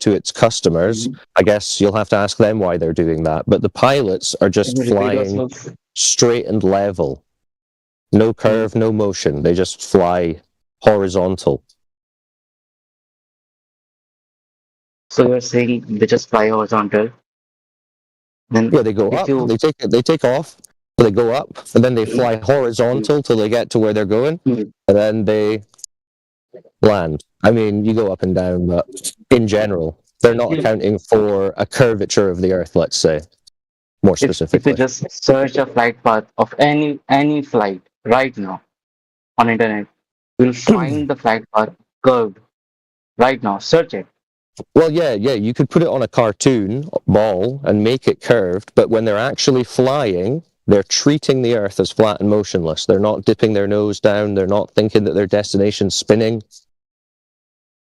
to its customers, I guess you'll have to ask them why they're doing that. But the pilots are just Can you repeat flying yourself? straight and level. No curve, no motion. They just fly horizontal. So you're saying they just fly horizontal? Then Yeah, they go if up. you They take off. They go up, and then they fly horizontal till they get to where they're going, Mhm. and then they land. I mean, you go up and down, but in general, they're not accounting for a curvature of the Earth, let's say, more if you specifically. just search a flight path of any flight right now on internet, you'll find the flight path curved right now. Search it. Well, yeah, you could put it on a cartoon ball and make it curved, but when they're actually flying, they're treating the Earth as flat and motionless. They're not dipping their nose down. They're not thinking that their destination's spinning.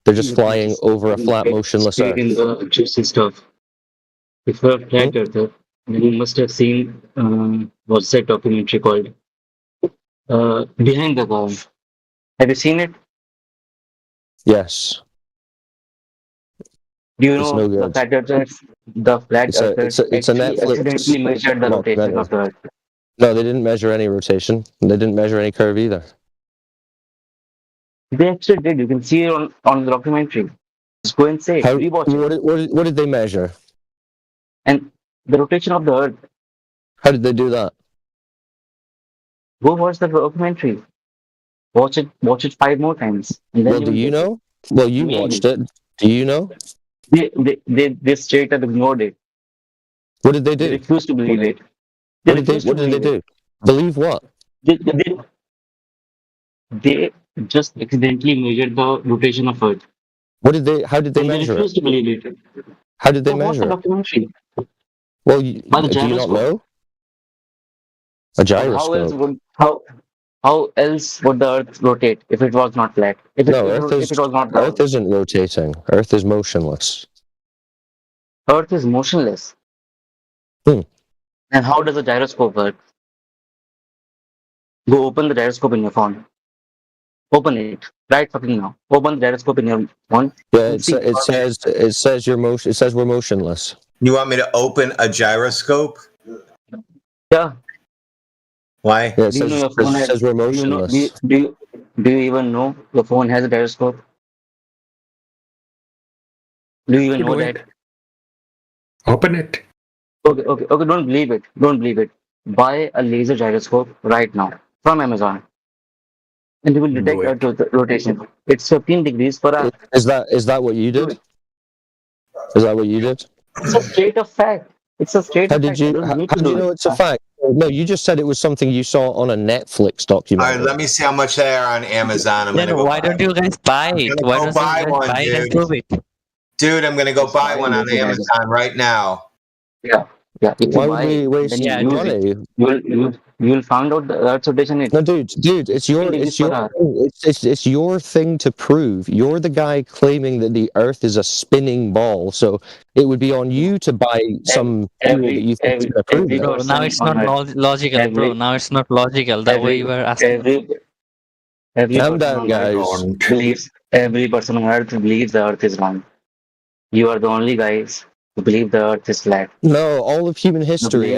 They're just flying over a flat, motionless Straight in Earth. the juicy stuff. If you're a flat earther, then you must have seen what's that documentary called? Behind the Curve. Have you seen it? Yes, Do you it's know no the good. flat earthers? The flat It's earthers a actually Netflix accidentally measured the rotation documentary. of the Earth. No, they didn't measure any rotation. They didn't measure any curve either. They actually did. You can see it on the documentary. Just go and say it. How? Rewatch it. What did they measure? And the rotation of the Earth. How did they do that? Go watch the documentary. Watch it. Watch it 5 more times, and then Well, you do will you get it. know? Well, you watched Maybe it. Do you know? they straight up ignored it. What did they They do? refused to believe it. They refused to What did they believe it. do? Believe what? They they just accidentally measured the rotation of Earth, How did they and they measure it? refused to believe it. How did they So watch the measure it? documentary Well, by the do you not gyroscope. know? A But how else gyroscope. would how else would the Earth rotate if it was not flat? No, If it was not Earth round? isn't rotating. Earth is motionless. Earth is motionless. Hmm. And how does a gyroscope work? Go open the gyroscope in your phone. Open it right fucking now. Open the gyroscope in your phone Yeah, and see. it says you're motion. It says we're motionless. You want me to open a gyroscope? Yeah. Why? Yeah, Do you know your it phone has? says we're Do you know? motionless. Do you even know your phone has a gyroscope? Do you even You know do that? it. Open it. Okay. Don't believe it. Don't believe it. Buy a laser gyroscope right now from Amazon, and you will Do detect it. Earth rotation. It's 15 degrees per hour. Is that what you Do did? it. Is that what you did? It's a straight of fact. It's a straight of fact. I don't need How to do you do know it. it's a fact? No, you just said it was something you saw on a Netflix All right, documentary. let me see how much they are on Amazon. I'm Then gonna go why buy don't you guys buy I'm it? gonna Why go don't you buy guys one, buy it and dude. prove it? Dude, I'm gonna go Just buy buy a one on laser gyroscope. Amazon right now. Yeah. If you Why would buy we it, then waste you Yeah, use do it, it. money? you will find out the Earth's rotation. It's No, dude, 15 degrees per hour. it's your thing to prove. You're the guy claiming that the Earth is a spinning ball, so it would be on you to buy some theory that you think is going to prove Every it. Bro, now person it's on not Earth, logical, bro. every Now it's not logical the way you were asking. every every Calm person down, on Earth guys. Don't. believes every person on Earth believes the Earth is round. You are the only guys who believe the Earth is flat. No, all of human You history, believe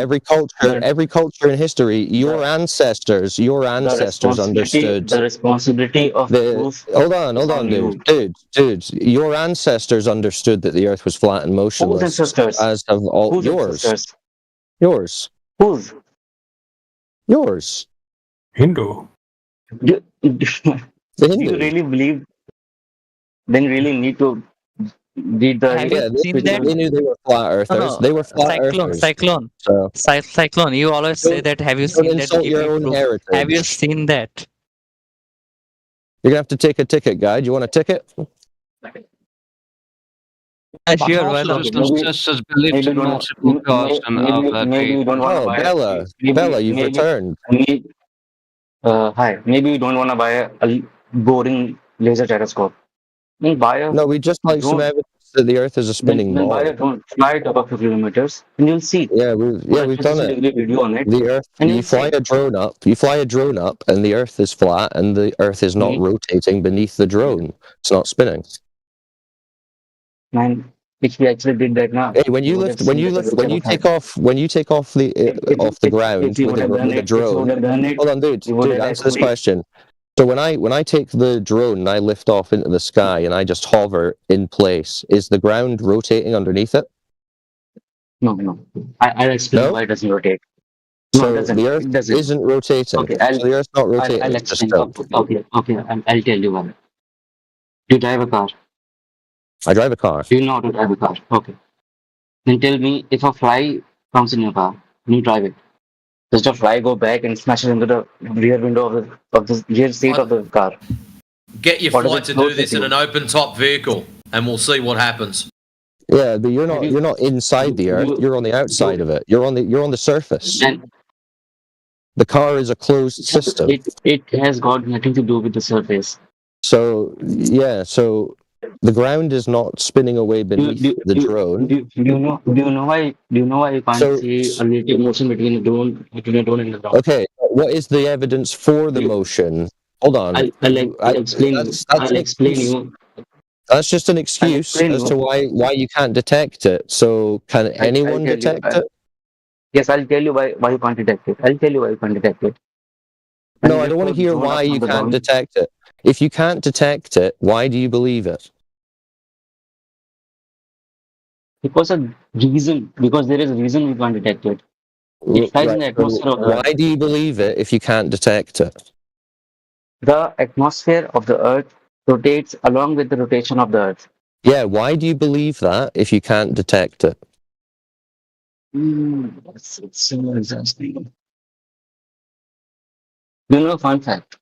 the every culture in history, your the ancestors understood. the responsibility of proof Hold is on on, you. dude. Your ancestors understood that the Earth was flat and Whose motionless, ancestors? as have all Whose ancestors? yours, Whose? yours, Hindu. Do, do the you Hindus. really believe? Then you really need to read the Have you Yeah, seen that? they knew they were flat No, earthers. no. They were flat earthers. So Cyclone. You always say that. Have you don't seen that? insult Give your me own proof. heritage. Have you seen that? You're gonna have to take a ticket, guy. Do you want a ticket? Yeah, sure, why Most of not? his ancestors believed maybe in don't multiple gods and other maybe you don't want to Oh, buy Bella, you've returned. maybe hi, maybe you don't want to buy a boring laser gyroscope. Then buy a No, we just like some drone. evidence that the Earth is a spinning Then buy a ball. drone, fly it above 50 kilometers, and you'll see. We've done it. Video on it, The Earth, and you you'll fly see. a drone up, and the Earth is flat, and the Earth is not Mhm. rotating beneath the drone. It's not spinning. Man, if we actually did that now, Hey, when we you would have lift, when seen you the lift, temperature when you of head. take off, when you take off off the ground If you with would have done with a it, if you would drone. have done it, Hold on, dude. you would Dude, have answer this actually. question. So when I take the drone and I lift off into the sky and I just hover in place, is the ground rotating underneath it? No. I'll explain No. why it doesn't rotate. No, it So doesn't. the Earth It doesn't. isn't rotating. Okay, So the Earth's not rotating; I'll it's just explain. tilt. Okay. I'll tell you why. You drive a car. I drive a car. Do you know how to drive a car? Okay. Then tell me if a fly comes in your car, and you drive it. Does the fly go back and smashes into the rear window of the rear seat of the car? Get your Or does flight it to float do with this in you? an open top vehicle, and we'll see what happens. Yeah, but Have you're you, not inside the Earth. you, You're on the outside you, of it. You're on the surface. then The car is a closed system. it has got nothing to do with the surface. So yeah, so the ground is not spinning away Do, beneath do, the do, drone. do you know why you can't So see a relative motion between a drone and the ground? okay, what is the evidence for the You- motion? Hold on. I'll explain you. That's I'll an explain excuse. you. That's just an I'll excuse explain as to you. why you can't detect it. So can I'll anyone tell you. detect it? Yes, I'll tell you why you can't detect it. I'll tell you why you can't detect it. When No, you I don't lift want a to hear drone why up you from the can't ground, detect it. If you can't detect it, why do you believe it? because there is a reason we can't detect it. It flies in Right. the So atmosphere of the why Earth. do you believe it if you can't detect it? The atmosphere of the Earth rotates along with the rotation of the Earth. Yeah, why do you believe that if you can't detect it? It's so exhausting. You know, fun fact.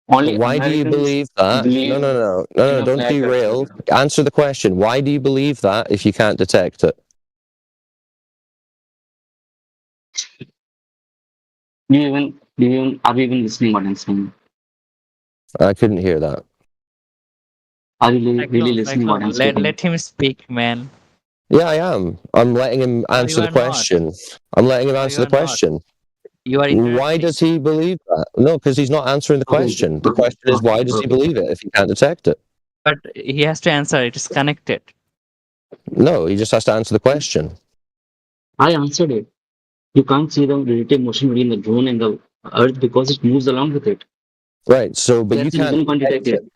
But Only why do you Americans believe that? believe in a Don't flat Earth. derail. Answer the question. Why do you believe that if you can't detect it? Are you even listening what I'm saying? I couldn't hear that. Are you really Cyclone, listening what I'm cyclone. speaking? Let him speak, man. Yeah, I am. I'm letting him No, you answer the are not. question. I'm letting him No, answer you the are not. question. You are Why interrupting. does he believe that? No, because he's not answering the question. The question is, why does he Okay. believe it if he can't detect it? But he has to answer. It is connected. No, he just has to answer the question. I answered it. You can't see the relative motion between the drone and the Earth because it moves along with it. Right. So, but you That's the reason can't you can't detect detect it. it.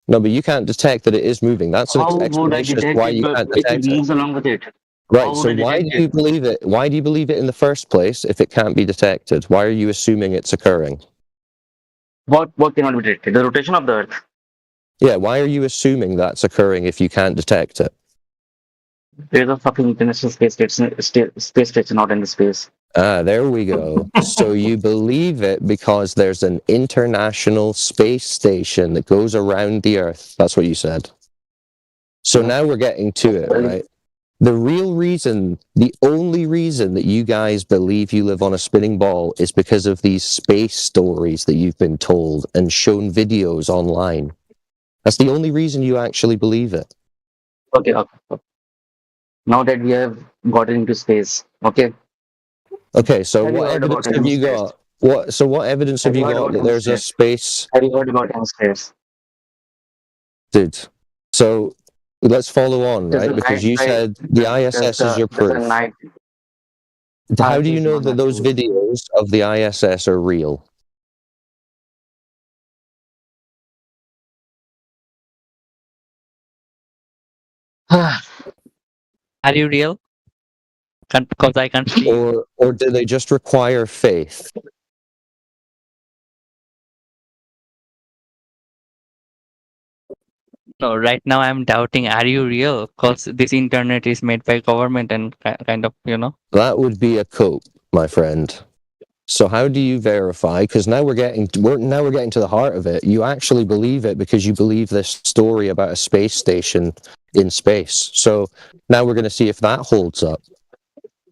No, but you can't detect that it is moving. That's an How would I explanation as to detect why it you can't if it detect it. moves along with it? Right. How would So I why detect do it? you believe it? Why do you believe it in the first place if it can't be detected? Why are you assuming it's occurring? What cannot be detected? The rotation of the Earth. Yeah. Why are you assuming that's occurring if you can't detect it? There's a fucking international space station out in the space. Ah, there we go. So you believe it because there's an international space station that goes around the Earth. That's what you said. So Yeah. now we're getting to it, right? The real reason, the only reason that you guys believe you live on a spinning ball is because of these space stories that you've been told and shown videos online. That's the only reason you actually believe it. Okay. Now that we have gotten into space, okay. Okay, so Have you what heard evidence about have you hemispheres? got? What evidence have Have you you heard got about that there's a hemispheres? space? Have you heard about hemispheres? Dude. So let's follow on, Does right? the Because night you sky said the ISS is your does the proof. night How do you is know not that my those proof? videos of the ISS are real? Are you real? Because I can't see you. Or do they just require faith? No, right now I'm doubting. Are you real? Because this internet is made by government and kind of, That would be a cope, my friend. So how do you verify? Because now we're getting to the heart of it. You actually believe it because you believe this story about a space station in space. So now we're going to see if that holds up.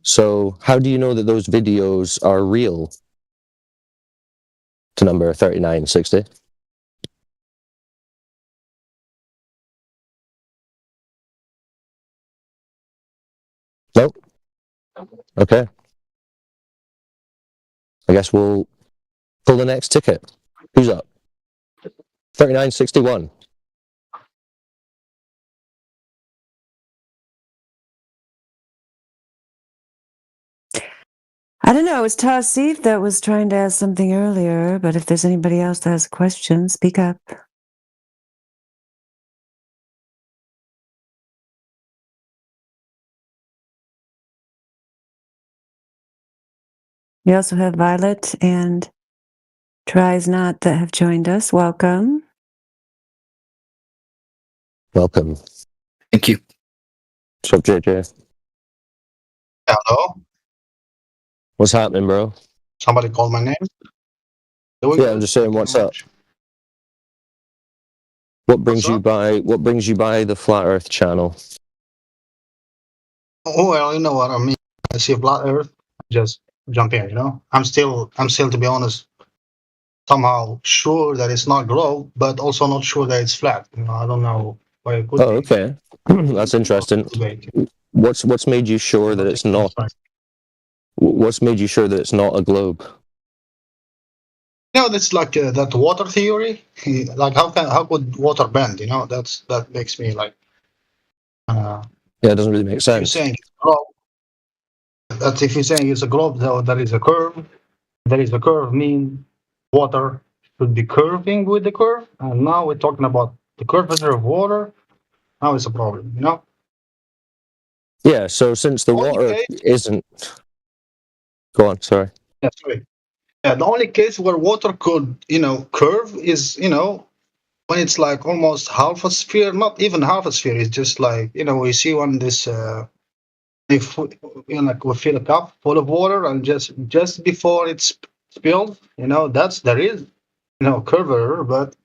So how do you know that those videos are real? To number 3960. Nope. Okay. I guess we'll pull the next ticket. Who's up? 3961. don't know. It was Tausif that was trying to ask something earlier, but if there's anybody else that has a question, speak up. We also have Violet and Tries Not that have joined us. Welcome. Welcome. Thank you. What's up, JJ? Hello? What's happening, bro? Somebody called my name? I'm just saying, what's up? What brings you by the Flat Earth channel? Oh, well, you know what I mean. I see a flat Earth, just jump in. I'm still, to be honest, somehow sure that it's not globe, but also not sure that it's flat. I don't know why it could be. Okay. That's interesting. What's made you sure that it's not? What's made you sure that it's not a globe? That's like that water theory. Like, how could water bend? That makes me like. Yeah, it doesn't really make sense. You're saying it's a globe. That's if you're saying it's a globe, though, there is a curve. There is a curve, mean water should be curving with the curve. And now we're talking about the curvature of water. Now it's a problem, Yeah, so since the water isn't... Go on, sorry. That's right. Yeah, the only case where water could, curve is, when it's like almost half a sphere, not even half a sphere. It's just like, we see when this, if like we fill a cup full of water and just before it's spilled, there is, curvature, but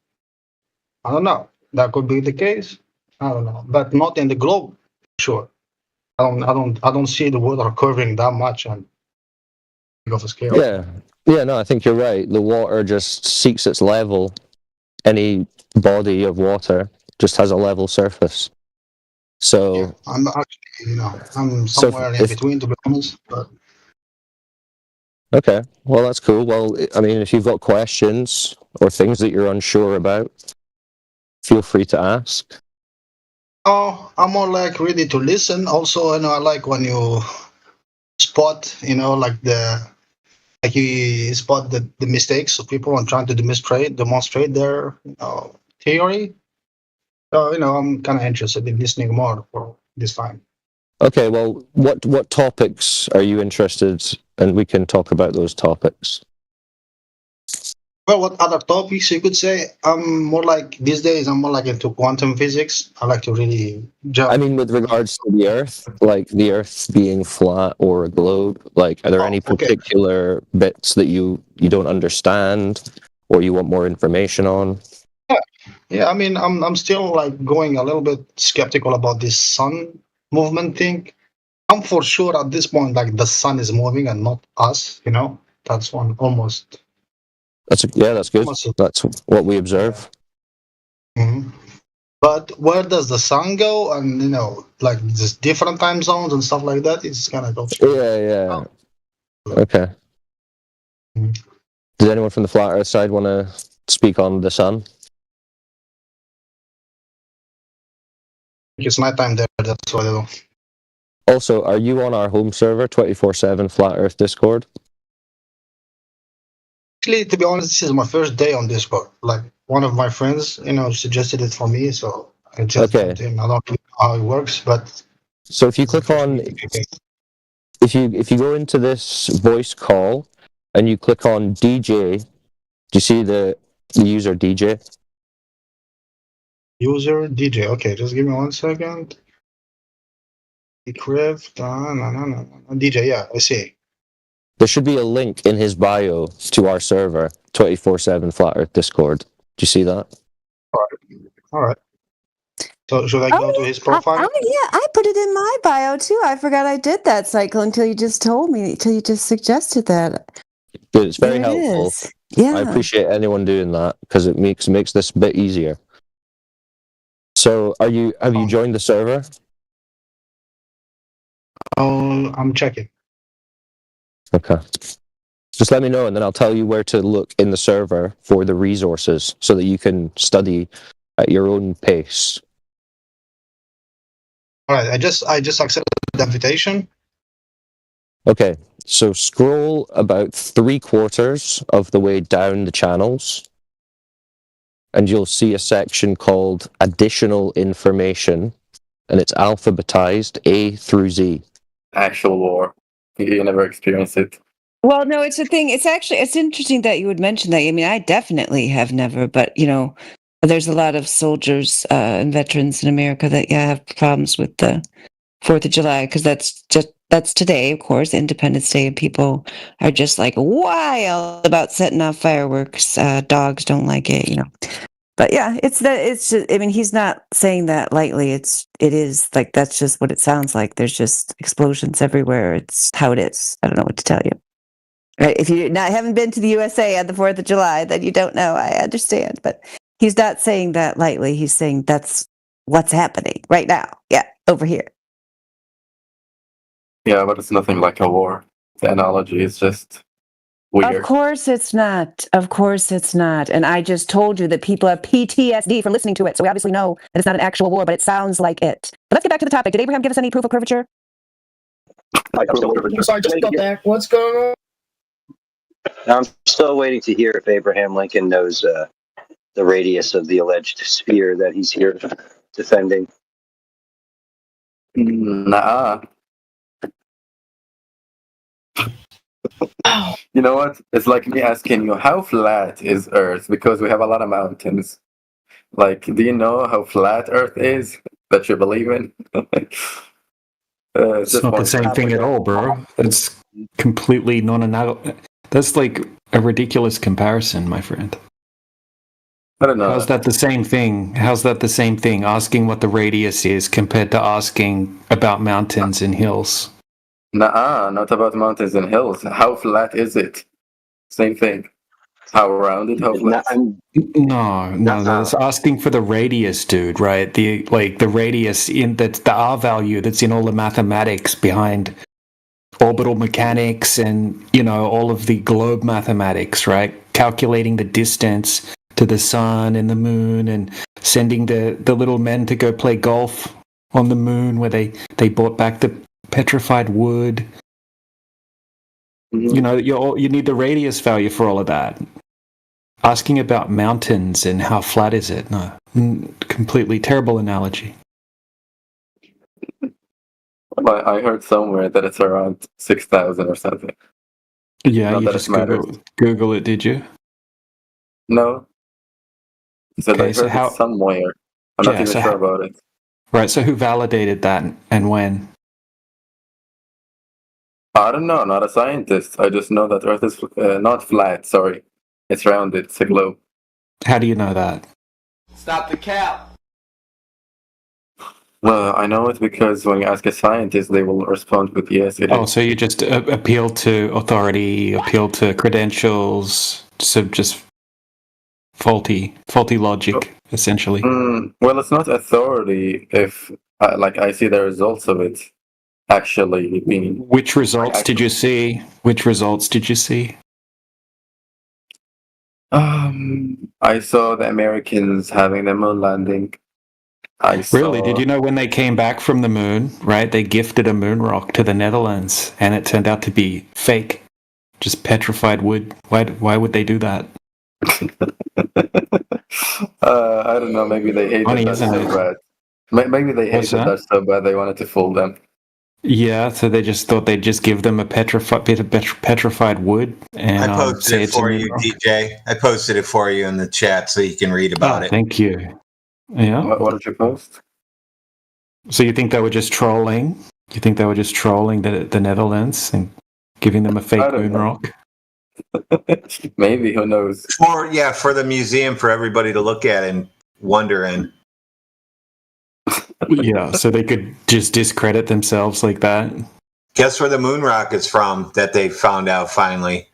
I don't know. That could be the case. I don't know, but not in the globe. Sure, I don't see the water curving that much on big of a scale. Yeah. No, I think you're right. The water just seeks its level. Any body of water just has a level surface. So I'm actually, I'm somewhere in between, to be honest. But okay, well that's cool. Well, I mean, if you've got questions or things that you're unsure about, feel free to ask. Oh, I'm more like ready to listen. Also, I like when you spot, like you spot the mistakes of people and trying to demonstrate their theory. So, I'm kind of interested in listening more for this time. Okay, well, what topics are you interested in? And we can talk about those topics. Well, what other topics you could say? These days, I'm more like into quantum physics. I like to really jump. I mean, with regards to the Earth, like the Earth being flat or a globe, like are there any particular bits that you don't understand or you want more information on? Yeah. I mean, I'm still like going a little bit skeptical about this sun movement thing. I'm for sure at this point, like the sun is moving and not us. That's one almost. That's good. That's what we observe. Yeah. Mm-hmm. But where does the sun go? And like just different time zones and stuff like that. It's kind of obscure. Yeah. Okay. Mm-hmm. Does anyone from the Flat Earth side want to speak on the sun? It's nighttime there. That's what I do. Also, are you on our home server 24/7 Flat Earth Discord? Actually, to be honest, this is my first day on Discord. Like one of my friends, suggested it for me, so I just jumped in. I don't really know how it works, but so if you click on, if you go into this voice call and you click on DJ, do you see the user DJ? User DJ. Okay, just give me 1 second. Decrypt. DJ. Yeah, I see. There should be a link in his bio to our server, 24/7 Flat Earth Discord. Do you see that? All right. So should I go to his profile? Yeah, I put it in my bio too. I forgot I did that cycle until you just told me, until you just suggested that. Good. It's very helpful. Yeah. I appreciate anyone doing that because it makes this a bit easier. So have you joined the server? I'm checking. Okay. Just let me know and then I'll tell you where to look in the server for the resources so that you can study at your own pace. All right, I just accepted the invitation. Okay. So scroll about 3/4 of the way down the channels, and you'll see a section called Additional Information, and it's alphabetized A through Z. Actual war. You never experienced it. Well, no, it's a thing. It's interesting that you would mention that. I mean, I definitely have never, but there's a lot of soldiers and veterans in America that have problems with the 4th of July because that's today, of course, Independence Day, and people are just like wild about setting off fireworks. Dogs don't like it. But yeah, it's just, I mean, he's not saying that lightly. It is like, that's just what it sounds like. There's just explosions everywhere. It's how it is. I don't know what to tell you. Right? If you haven't been to the USA on the 4th of July, then you don't know. I understand. But he's not saying that lightly. He's saying that's what's happening right now. Yeah, over here. Yeah, but it's nothing like a war. The analogy is just weird. Of course it's not. Of course it's not. And I just told you that people have PTSD from listening to it. So we obviously know that it's not an actual war, but it sounds like it. But let's get back to the topic. Did Abraham give us any proof of curvature? Sorry, just got back. What's going on? I'm still waiting to hear if Abraham Lincoln knows the radius of the alleged sphere that he's here defending. Nah. You know what? It's like me asking you, how flat is Earth? Because we have a lot of mountains. Like, do you know how flat Earth is that you believe in? It's not the same thing at all, bro. That's completely non-analogous. That's like a ridiculous comparison, my friend. I don't know. How's that the same thing? How's that the same thing? Asking what the radius is compared to asking about mountains and hills. Nah, not about mountains and hills. How flat is it? Same thing. How rounded? How flat? No, that's asking for the radius, dude. Right? The radius in that's the R value that's in all the mathematics behind orbital mechanics and all of the globe mathematics, right? Calculating the distance to the sun and the moon and sending the little men to go play golf on the moon where they brought back the petrified wood. Mm-hmm. You need the radius value for all of that. Asking about mountains and how flat is it? No, completely terrible analogy. I heard somewhere that it's around 6,000 or something. Yeah, Not you that just it Google it, did you? No. So Okay, I heard it somewhere. I'm not even sure about it. Right, so who validated that and when? I don't know, not a scientist. I just know that Earth is not flat, sorry. It's rounded, it's a globe. How do you know that? Stop the cap. Well, I know it because when you ask a scientist, they will respond with yes, it is. Oh, so you just appeal to authority, appeal to credentials, so just faulty logic, essentially. Well, it's not authority if, I see the results of it actually being... Which results did you see? I saw the Americans having the moon landing. Really? Did you know when they came back from the moon, right, they gifted a moon rock to the Netherlands and it turned out to be fake, just petrified wood? Why would they do that? I don't know, maybe they hated that so bad. Maybe they hated that so bad they wanted to fool them. Yeah, so they just thought they'd just give them a bit of petrified wood. And I posted it for you, DJ. I posted it for you in the chat so you can read about it. Thank you. Yeah. What did you post? So you think they were just trolling? You think they were just trolling the Netherlands and giving them a fake moon rock? Maybe, who knows? For the museum for everybody to look at and wonder in. Yeah, so they could just discredit themselves like that. Guess where the moon rock is from that they found out finally?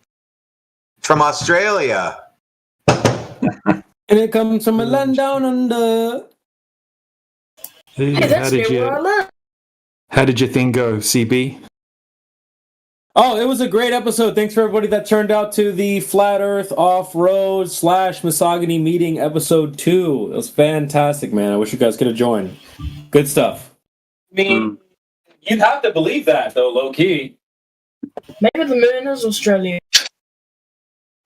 From Australia. And it comes from a land down under. Hey, that's where I live. How did your thing go, CB? Oh, it was a great episode. Thanks for everybody that turned out to the Flat Earth Off-Road / Misogyny Meeting episode 2. It was fantastic, man. I wish you guys could have joined. Good stuff. I mean, you'd have to believe that, though, low-key. Maybe the moon is Australia.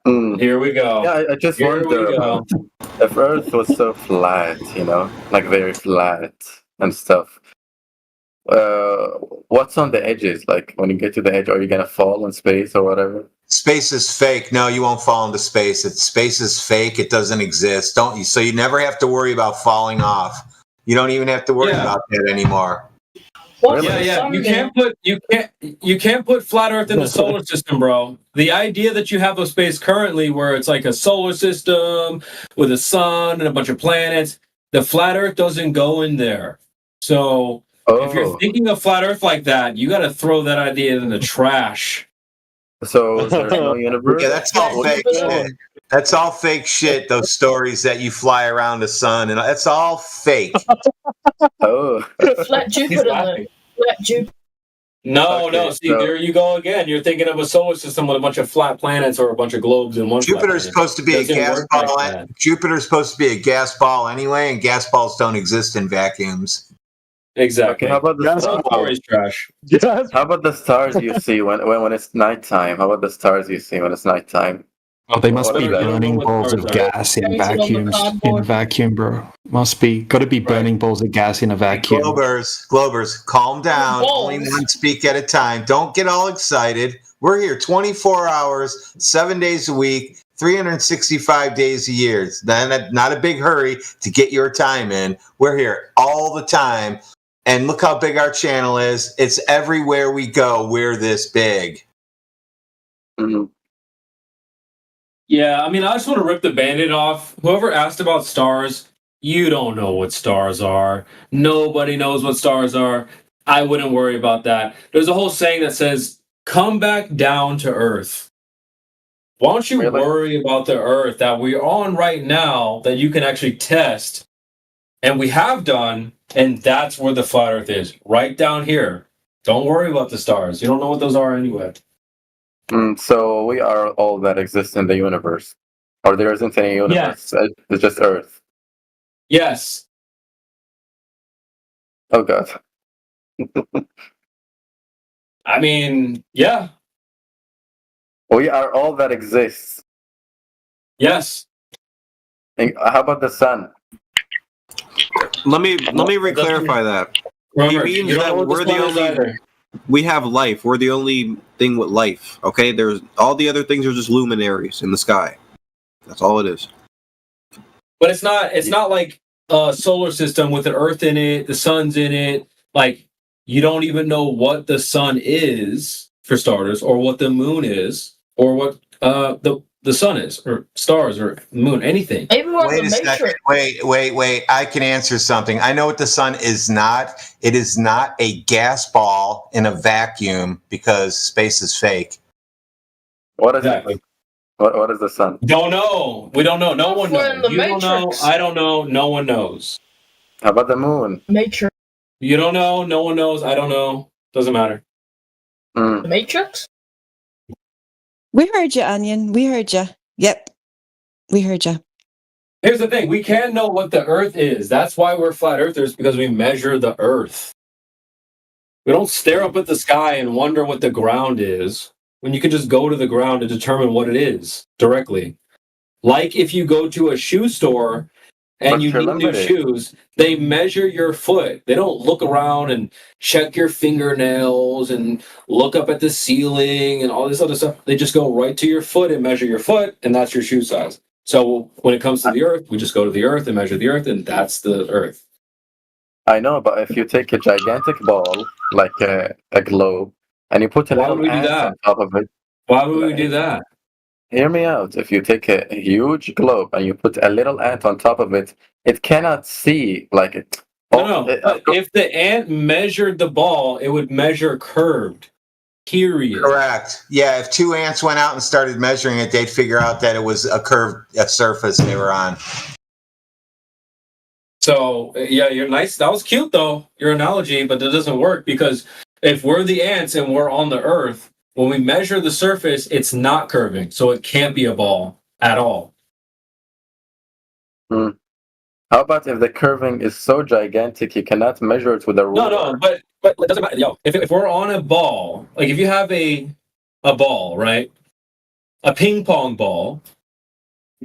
Here we go. Yeah, I just Here we wonder go. if Earth was so flat, like very flat and stuff. What's on the edges? Like when you get to the edge, are you gonna fall in space or whatever? Space is fake. No, you won't fall into space. Space is fake. It doesn't exist. Don't you? So you never have to worry about falling off. You don't even have to worry about that anymore. Yeah. You can't put flat Earth in the solar system, bro. The idea that you have a space currently where it's like a solar system with a sun and a bunch of planets, the flat Earth doesn't go in there. So if you're thinking of flat Earth like that, you got to throw that idea in the trash. So there's no universe. Yeah, that's all fake shit. That's all fake shit. Those stories that you fly around the sun and that's all fake. Flat Jupiter, though. Flat Jupiter. No. See, there you go again. You're thinking of a solar system with a bunch of flat planets or a bunch of globes in one. Jupiter's supposed to be a gas ball. Jupiter's supposed to be a gas ball anyway, and gas balls don't exist in vacuums. Exactly. Okay, how about the stars? Trash. How about the stars you see when it's nighttime? How about the stars you see when it's nighttime? Oh, they must be burning balls of gas in vacuums. In a vacuum, bro. Got to be burning balls of gas in a vacuum. Globers, calm down. Only one speak at a time. Don't get all excited. We're here 24 hours, 7 days a week, 365 days a year. It's not a big hurry to get your time in. We're here all the time. And look how big our channel is. It's everywhere we go. We're this big. Mm-hmm. Yeah, I mean, I just want to rip the Band-Aid off. Whoever asked about stars, you don't know what stars are. Nobody knows what stars are. I wouldn't worry about that. There's a whole saying that says, come back down to Earth. Why don't you worry about the Earth that we're on right now that you can actually test? And we have done, and that's where the flat Earth is, right down here. Don't worry about the stars. You don't know what those are anyway. So we are all that exists in the universe. Or there isn't any universe. Yes. It's just Earth. Yes. Oh, God. I mean, yeah. We are all that exists. Yes. And how about the sun? Let me re-clarify that. Remember, he means that we're the only... We have life. We're the only thing with life. Okay, there's all the other things are just luminaries in the sky. That's all it is. But it's not like a solar system with an Earth in it, the sun's in it. Like you don't even know what the sun is for starters, or what the moon is, or what the sun is, or stars, or moon, anything. Wait a second. Wait. I can answer something. I know what the sun is not. It is not a gas ball in a vacuum because space is fake. What is it? What is the sun? Don't know. We don't know. No one knows. You don't know. I don't know. No one knows. How about the moon? Matrix. You don't know. No one knows. I don't know. Doesn't matter. The Matrix? We heard you, Onion. We heard you. Yep. We heard you. Here's the thing. We can know what the Earth is. That's why we're flat earthers, because we measure the Earth. We don't stare up at the sky and wonder what the ground is, when you can just go to the ground and determine what it is directly. Like if you go to a shoe store and you need new shoes, they measure your foot. They don't look around and check your fingernails and look up at the ceiling and all this other stuff. They just go right to your foot and measure your foot, and that's your shoe size. So when it comes to the Earth, we just go to the Earth and measure the Earth, and that's the Earth. I know, but if you take a gigantic ball, like a globe, and you put a little ant on top of it... Why would we do that? Hear me out. If you take a huge globe and you put a little ant on top of it, it cannot see like it. If the ant measured the ball, it would measure curved. Period. Correct. Yeah, if two ants went out and started measuring it, they'd figure out that it was a curved surface they were on. So, yeah, you're nice. That was cute, though, your analogy, but that doesn't work because if we're the ants and we're on the Earth, when we measure the surface, it's not curving, so it can't be a ball at all. How about if the curving is so gigantic you cannot measure it with a ruler? No, but it doesn't matter. Yo, if we're on a ball, like if you have a a ball, right? A ping pong ball.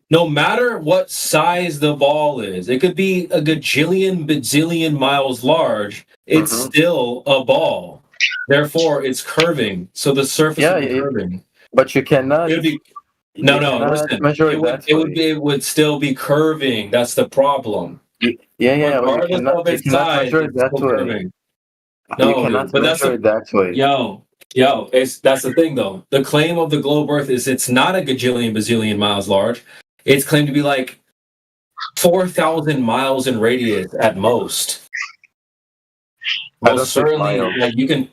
No matter what size the ball is, it could be a gajillion, bazillion miles large. It's still a ball. Therefore, it's curving. So the surface would be curving. But you cannot. It would be, you no, cannot listen. measure It would, that way. it would still be curving. That's the problem. Yeah, but Regardless of you its cannot size, measure it it's that still way. curving. You No, cannot dude, but that's measure it that way. Yo, that's the thing though. The claim of the globe Earth is it's not a gajillion bazillion miles large. It's claimed to be like 4,000 miles in radius at most. I don't Most think certainly, miles. like you can.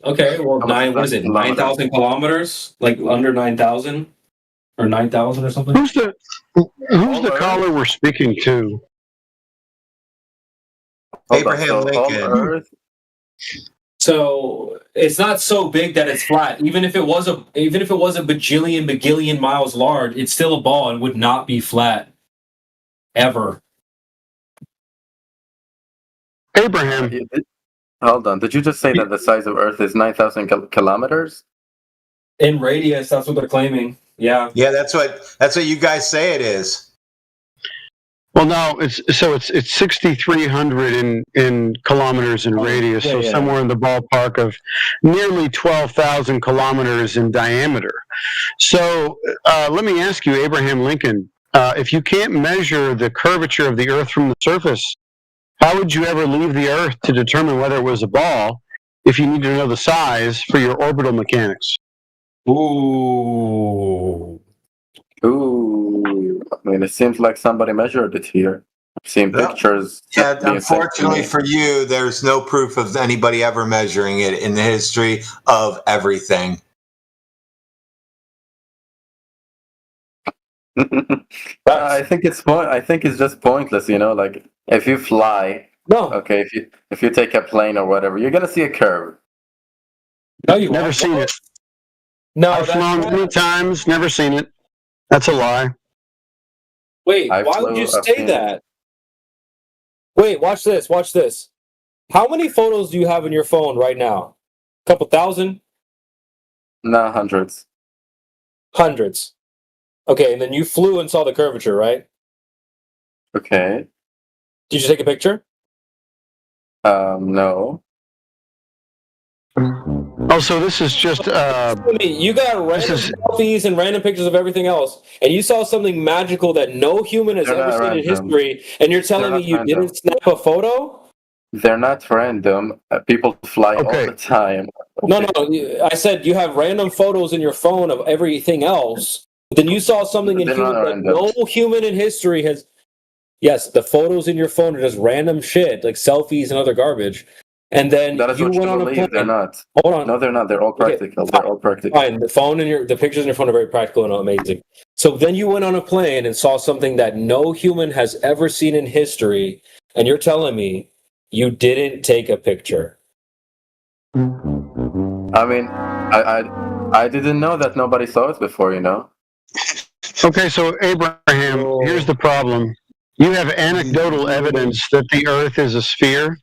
Okay, well, How much is what is that? it? Kilometers? 9,000 kilometers? Like under 9,000 or 9,000 or something? Who's the caller we're speaking to? Abraham Lincoln. So it's not so big that it's flat. Even if it was a bagillion miles large, it's still a ball and would not be flat ever. Abraham. Hold on. Did you just say that the size of Earth is 9,000 kilometers? In radius, that's what they're claiming. Yeah. Yeah, that's what you guys say it is. Well, no, it's 6,300 in kilometers in radius, so somewhere in the ballpark of nearly 12,000 kilometers in diameter. So let me ask you, Abraham Lincoln, if you can't measure the curvature of the Earth from the surface, how would you ever leave the Earth to determine whether it was a ball if you need to know the size for your orbital mechanics? Ooh. I mean, it seems like somebody measured it here. I've seen pictures. Yeah, unfortunately for you, there's no proof of anybody ever measuring it in the history of everything. I think it's just pointless, like if you fly, okay, if you take a plane or whatever, you're gonna see a curve. No, you've never seen it. No, I've flown many times, never seen it. That's a lie. Wait, why would you say that? Wait, watch this. How many photos do you have in your phone right now? A couple thousand? No, hundreds. Hundreds. Okay, and then you flew and saw the curvature, right? Okay. Did you take a picture? No. Oh, so this is just you got random selfies and random pictures of everything else, and you saw something magical that no human has ever seen in history, and you're telling me you didn't snap a photo? They're not random. People fly all the time. No, I said you have random photos in your phone of everything else. Then you saw something in human that no human in history has. Yes, the photos in your phone are just random shit, like selfies and other garbage. And then that is you what went you on a believe. plane. They're not. Hold on. No, they're not. They're all practical. They're all practical. Fine. The phone and the pictures in your phone are very practical and amazing. So then you went on a plane and saw something that no human has ever seen in history, and you're telling me you didn't take a picture. I mean, I didn't know that nobody saw it before, Okay, so Abraham, here's the problem. You have anecdotal evidence that the Earth is a sphere,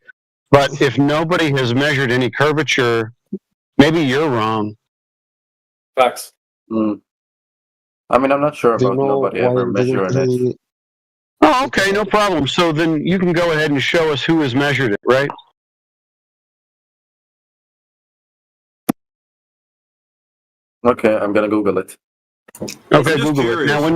but if nobody has measured any curvature, maybe you're wrong. Facts. I mean, I'm not sure about nobody ever measuring it. Oh, okay, no problem. So then you can go ahead and show us who has measured it, right? Okay, I'm gonna Google it. Okay, Google it. Now,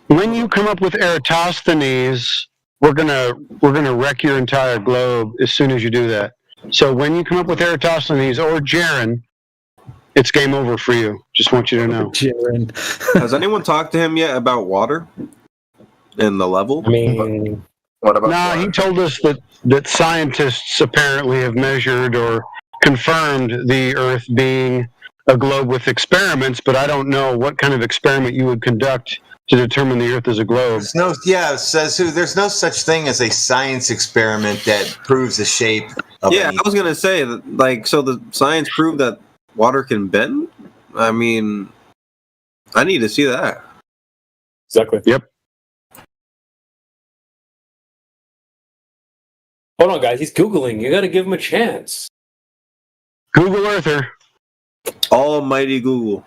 when you come up with Eratosthenes, we're gonna wreck your entire globe as soon as you do that. So when you come up with Eratosthenes or Jaren, it's game over for you. Just want you to know. Jaren. Has anyone talked to him yet about water and the level? I mean, what about? Nah, he told us that scientists apparently have measured or confirmed the Earth being a globe with experiments, but I don't know what kind of experiment you would conduct to determine the Earth as a globe. Says who? There's no such thing as a science experiment that proves the shape of I was gonna say that, so the science proved that water can bend. I mean, I need to see that. Exactly. Yep. Hold on, guys. He's Googling. You got to give him a chance. Google Earther. Almighty Google.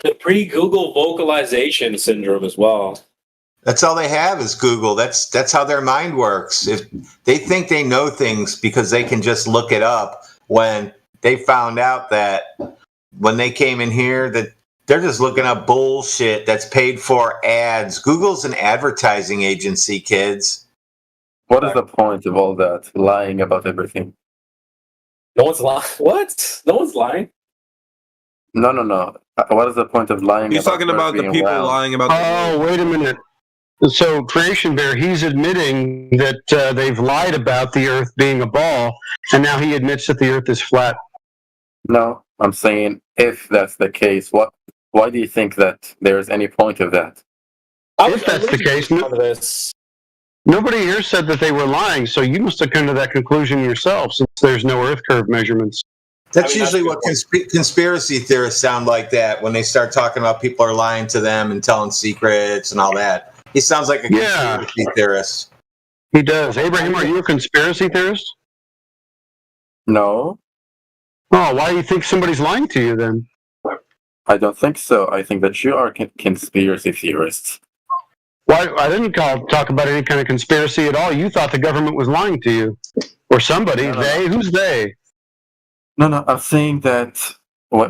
The pre-Google vocalization syndrome as well. That's all they have is Google. That's how their mind works. If they think they know things because they can just look it up, when they found out that when they came in here that they're just looking up bullshit that's paid for ads. Google's an advertising agency, kids. What is the point of all that lying about everything? No one's lying. What? No one's lying. No. What is the point of lying? He's talking about the people lying about. Oh, wait a minute. So, Creation Bear, he's admitting that they've lied about the Earth being a ball, and now he admits that the Earth is flat. No, I'm saying if that's the case, why do you think that there's any point of that? If that's the case, nobody here said that they were lying, so you must have come to that conclusion yourself, since there's no Earth curve measurements. That's usually what conspiracy theorists sound like that when they start talking about people are lying to them and telling secrets and all that. He sounds like a conspiracy theorist. He does. Abraham, are you a conspiracy theorist? No. Oh, why do you think somebody's lying to you then? I don't think so. I think that you are conspiracy theorists. Why? I didn't talk about any kind of conspiracy at all. You thought the government was lying to you. Or somebody. No. They? Who's they? No. I'm saying that when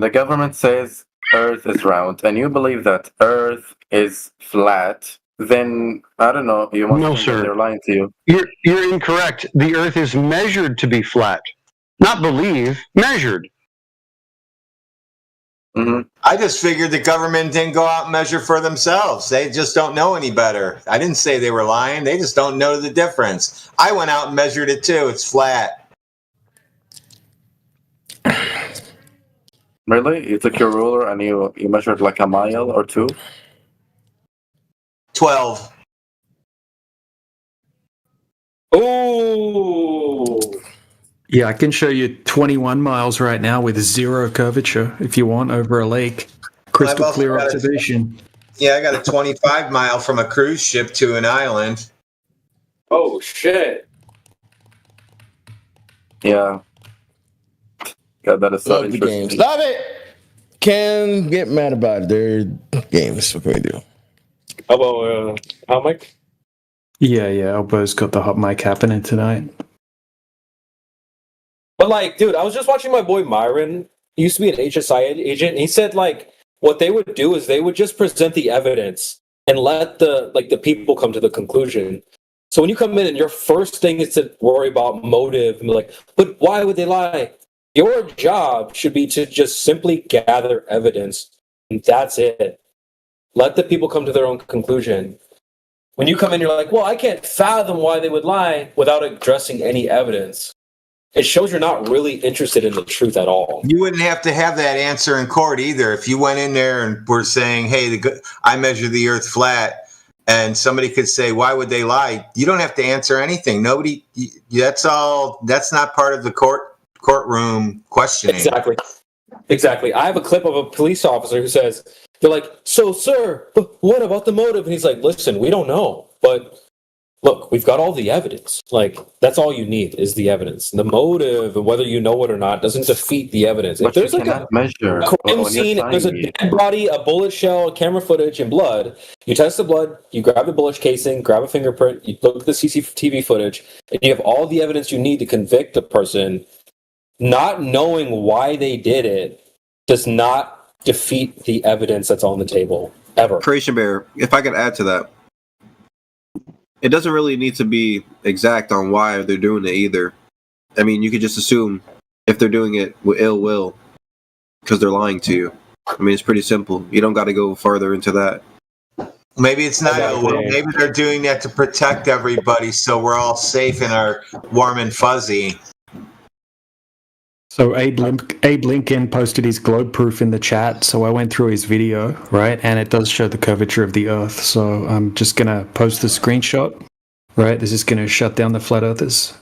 the government says Earth is round and you believe that Earth is flat, then I don't know. You must think that they're lying to you. You're incorrect. The Earth is measured to be flat, not believe. Measured. Mm-hmm. I just figured the government didn't go out and measure for themselves. They just don't know any better. I didn't say they were lying. They just don't know the difference. I went out and measured it too. It's flat. Really? You took your ruler and you measured like a mile or two? 12. Oh. Yeah, I can show you 21 miles right now with zero curvature if you want over a lake. Crystal clear observation. I got a 25 mile from a cruise ship to an island. Oh, shit. Yeah. God, that is so Love the interesting. games. Love it. Can get mad about it. They're games. What can we do? How about hot mic? Yeah, Elbow's got the hot mic happening tonight. But like, dude, I was just watching my boy Myron. He used to be an HSI agent. And he said like what they would do is they would just present the evidence and let the people come to the conclusion. So when you come in and your first thing is to worry about motive and be like, but why would they lie? Your job should be to just simply gather evidence, and that's it. Let the people come to their own conclusion. When you come in, you're like, well, I can't fathom why they would lie without addressing any evidence. It shows you're not really interested in the truth at all. You wouldn't have to have that answer in court either. If you went in there and were saying, hey, I measure the earth flat, and somebody could say, why would they lie? You don't have to answer anything. Nobody, that's not part of the courtroom questioning. Exactly. I have a clip of a police officer who says, they're like, so sir, but what about the motive? And he's like, listen, we don't know, but look, we've got all the evidence. Like, that's all you need is the evidence. The motive, and whether you know it or not, doesn't defeat the evidence. But if there's like a crime scene, if there's a dead body, a bullet shell, camera footage, and blood, you test the blood, you grab the bullet casing, grab a fingerprint, you look at the CCTV footage, and you have all the evidence you need to convict a person. Not knowing why they did it does not defeat the evidence that's on the table, ever. Creation Bear, if I could add to that, it doesn't really need to be exact on why they're doing it either. I mean, you could just assume if they're doing it with ill will because they're lying to you. I mean, it's pretty simple. You don't got to go further into that. Maybe it's not ill will. Maybe they're doing that to protect everybody so we're all safe and are warm and fuzzy. So Abe Lincoln posted his globe proof in the chat, so I went through his video, right, and it does show the curvature of the Earth. So I'm just going to post the screenshot, right? This is going to shut down the flat earthers.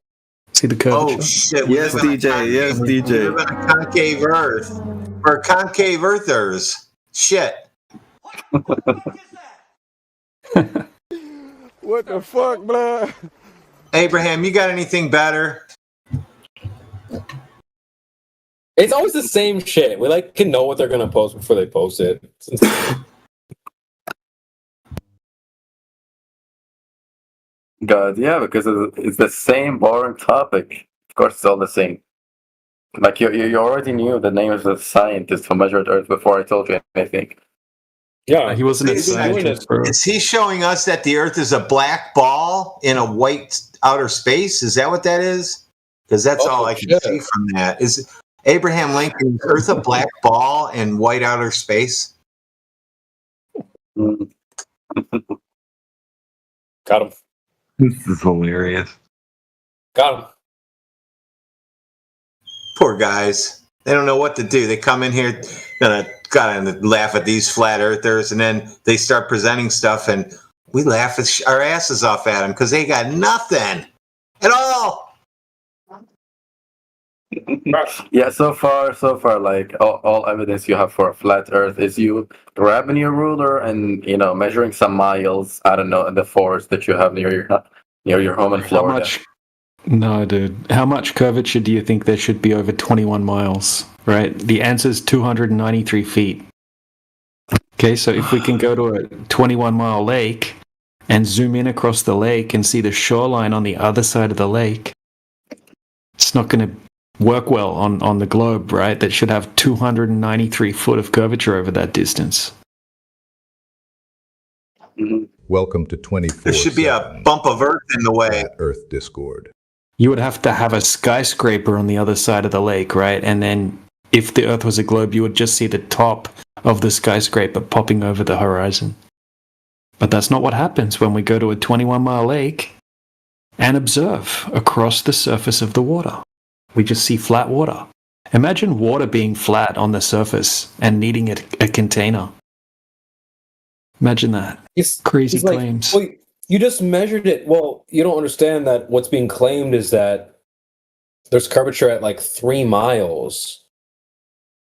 See the curvature? Oh, shit. Yes, DJ. Yes, DJ. We live on a concave Earth. We're concave Earthers. Shit. What the fuck, blood? Abraham, you got anything better? It's always the same shit. We like can know what they're gonna post before they post it. It's insane. God, yeah, because it's the same boring topic. Of course, it's all the same. Like you already knew the name of the scientist who measured Earth before I told you anything. Yeah, he wasn't a scientist, bro. Is he showing us that the Earth is a black ball in a white outer space? Is that what that is? Because that's all I can see from that. Is Abraham Lincoln, is Earth a black ball in white outer space? Mm. Got him. This is hilarious. Got him. Poor guys. They don't know what to do. They come in here, gotta laugh at these flat earthers, and then they start presenting stuff, and we laugh our asses off at them because they got nothing at all. Yeah, so far, like all evidence you have for a flat Earth is you grabbing your ruler and measuring some miles. I don't know in the forest that you have near your home in Florida. How much? No, dude. How much curvature do you think there should be over 21 miles? Right. The answer is 293 feet. Okay, so if we can go to a 21-mile lake and zoom in across the lake and see the shoreline on the other side of the lake, it's not going to work well on the globe, right? That should have 293 foot of curvature over that distance. Welcome to 24. There should be a bump of Earth in the way. Earth Discord. You would have to have a skyscraper on the other side of the lake, right? And then if the Earth was a globe, you would just see the top of the skyscraper popping over the horizon. But that's not what happens when we go to a 21-mile lake and observe across the surface of the water. We just see flat water. Imagine water being flat on the surface and needing a container. Imagine that. Crazy claims. Well, you just measured it. Well, you don't understand that what's being claimed is that there's curvature at like 3 miles.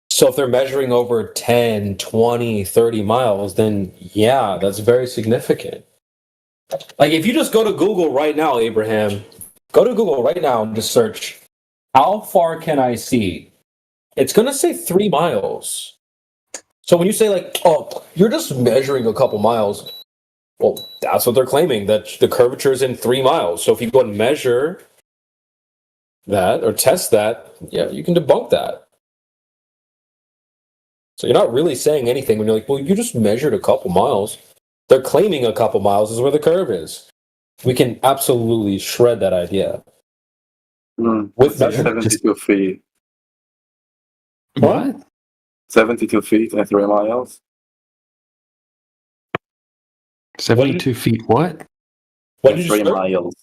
So if they're measuring over 10, 20, 30 miles, then yeah, that's very significant. Like if you just go to Google right now, Abraham, go to Google right now and just search, how far can I see? It's going to say 3 miles. So when you say like, oh, you're just measuring a couple miles, well, that's what they're claiming, that the curvature is in 3 miles. So if you go and measure that or test that, yeah, you can debunk that. So you're not really saying anything when you're like, well, you just measured a couple miles. They're claiming a couple miles is where the curve is. We can absolutely shred that idea. With 72 feet. What? 72 feet and 3 miles. 72 feet what? What did you 3 search? miles.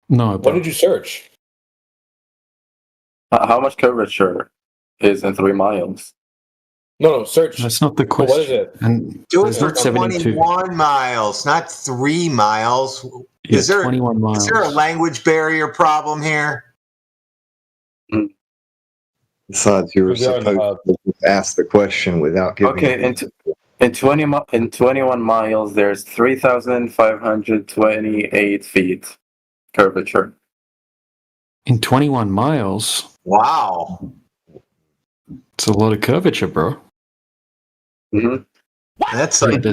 No, What did you search? How much curvature is in 3 miles? No, search. That's not the question. What is it? And Do it it's for not 72. 21 miles, not 3 miles. Yeah, Is there 21 miles. Is there a language barrier problem here? Besides, you were supposed to just ask the question without giving. Okay, in 21 miles, there's 3,528 feet curvature. In 21 miles? Wow. It's a lot of curvature, bro. Mm-hmm. That's like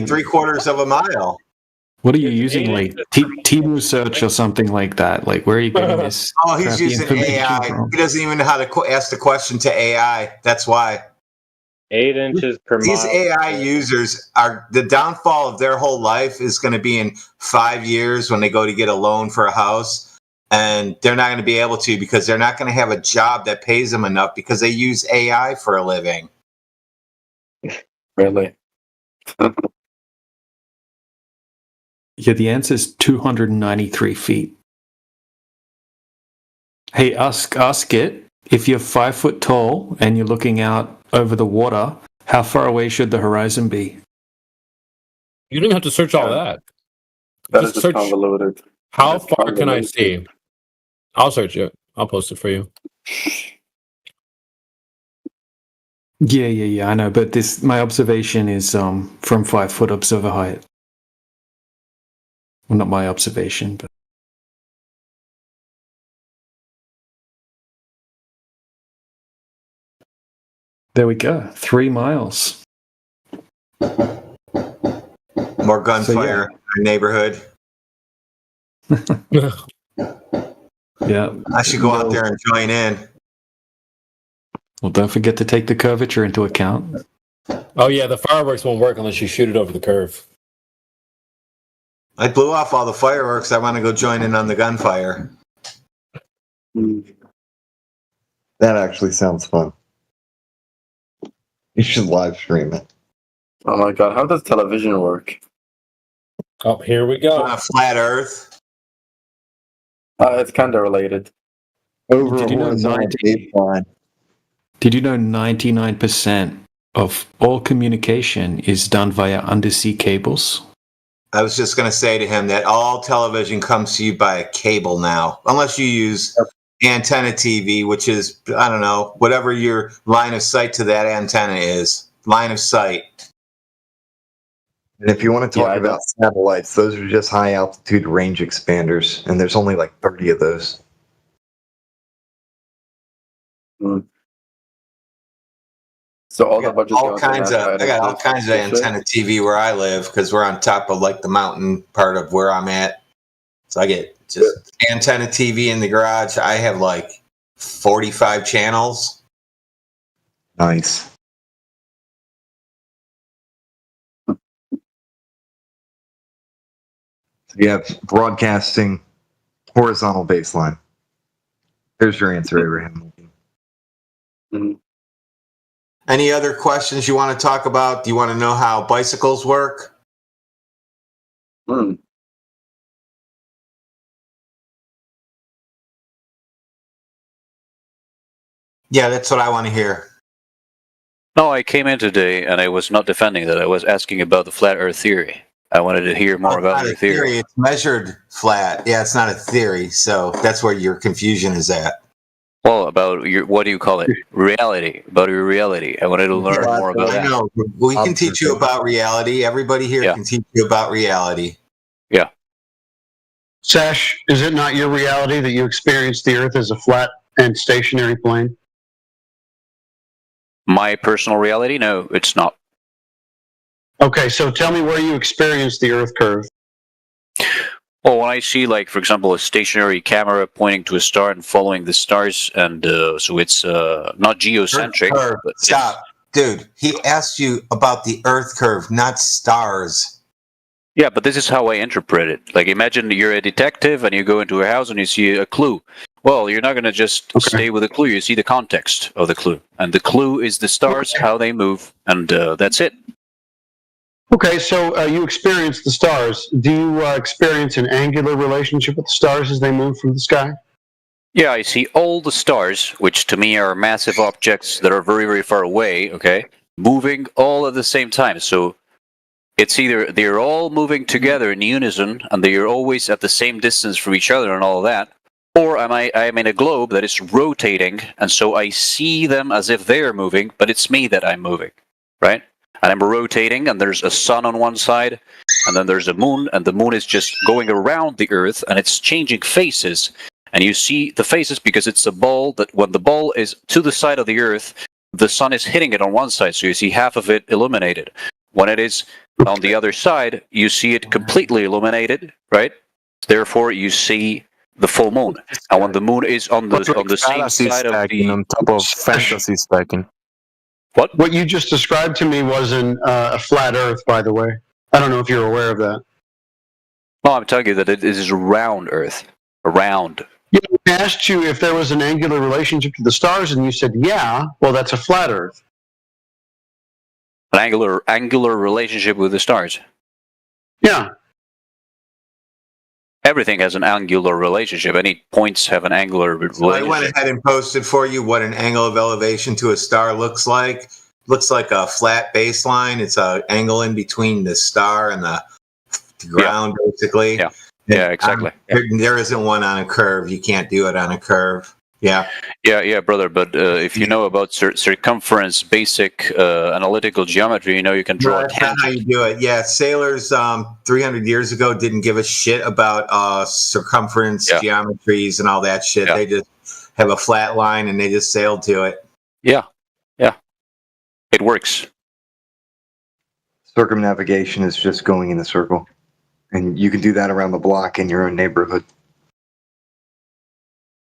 3/4 of a mile. What are you using, like Timu search or something like that? Like, where are you getting this? Oh, he's crappy using information AI. from? He doesn't even know how to ask the question to AI. That's why. 8 inches per mile. These AI users are the downfall of their whole life is going to be in 5 years when they go to get a loan for a house, and they're not going to be able to because they're not going to have a job that pays them enough because they use AI for a living. Really? Yeah, the answer is 293 feet. Hey, ask it, if you're 5 foot tall and you're looking out over the water, how far away should the horizon be? You don't even have to search all that. That Just is search convoluted. how That's far can I convoluted. see? I'll search it. I'll post it for you. Yeah, I know, but my observation is from 5 foot observer height. Well, not my observation, but There we go. 3 miles. More gunfire in our neighborhood. Yeah. I should go out there and join in. Well, don't forget to take the curvature into account. Oh yeah, the fireworks won't work unless you shoot it over the curve. I blew off all the fireworks. I want to go join in on the gunfire. That actually sounds fun. You should live stream it. Oh my god, how does television work? Oh, here we go. On a flat Earth. It's kind of related. Over Did a you know horizontal baseline. Did you know 99% of all communication is done via undersea cables? I was just going to say to him that all television comes to you by a cable now, unless you use antenna TV, which is, I don't know, whatever your line of sight to that antenna is. Line of sight. And if you want to talk about satellites, those are just high altitude range expanders, and there's only like 30 of those. So all I got all kinds of antenna TV where I live because we're on top of like the mountain part of where I'm at. So I get just antenna TV in the garage. I have like 45 channels. Nice. So you have broadcasting horizontal baseline. There's your answer, Abraham. Any other questions you want to talk about? Do you want to know how bicycles work? Yeah, that's what I want to hear. No, I came in today and I was not defending that. I was asking about the flat Earth theory. I wanted to hear more about your theory. It's measured flat. Yeah, it's not a theory. So that's where your confusion is at. Well, about your, what do you call it? Reality. About your reality. I wanted to learn more about that. I know. We can teach you about reality. Everybody here can teach you about reality. Yeah. Sash, is it not your reality that you experience the Earth as a flat and stationary plane? My personal reality? No, it's not. Okay, so tell me where you experience the Earth curve. Well, when I see, like, for example, a stationary camera pointing to a star and following the stars, and so it's not geocentric. But stop. Dude, he asked you about the Earth curve, not stars. Yeah, but this is how I interpret it. Like, imagine you're a detective and you go into a house and you see a clue. Well, you're not going to just stay with a clue. You see the context of the clue. And the clue is the stars, how they move, and that's it. Okay, so you experience the stars. Do you experience an angular relationship with the stars as they move through the sky? Yeah, I see all the stars, which to me are massive objects that are very, very far away, okay, moving all at the same time. So it's either they're all moving together in unison and they are always at the same distance from each other and all of that, or I'm in a globe that is rotating, and so I see them as if they're moving, but it's me that I'm moving, right? And I'm rotating, and there's a sun on one side, and then there's a moon, and the moon is just going around the Earth, and it's changing faces. And you see the faces because it's a ball that when the ball is to the side of the Earth, the sun is hitting it on one side, so you see half of it illuminated. When it is on the other side, you see it completely illuminated, right? Therefore, you see the full moon. And when the moon is on the same side of the on top of fantasy stacking. What you just described to me wasn't a flat Earth, by the way. I don't know if you're aware of that. No, I'm telling you that it is a round Earth. Around. Yeah, I asked you if there was an angular relationship to the stars, and you said, yeah, well, that's a flat Earth. An angular relationship with the stars. Yeah. Everything has an angular relationship. Any points have an angular relationship. I went ahead and posted for you what an angle of elevation to a star looks like. Looks like a flat baseline. It's an angle in between the star and the ground, basically. Yeah. Yeah, exactly. There isn't one on a curve. You can't do it on a curve. Yeah. Yeah, brother. But if you know about circumference, basic analytical geometry, you know you can draw a That's not how you do it. Yeah, sailors 300 years ago didn't give a shit about circumference geometries and all that shit. They just have a flat line and they just sailed to it. Yeah. It works. Circumnavigation is just going in a circle. And you can do that around the block in your own neighborhood.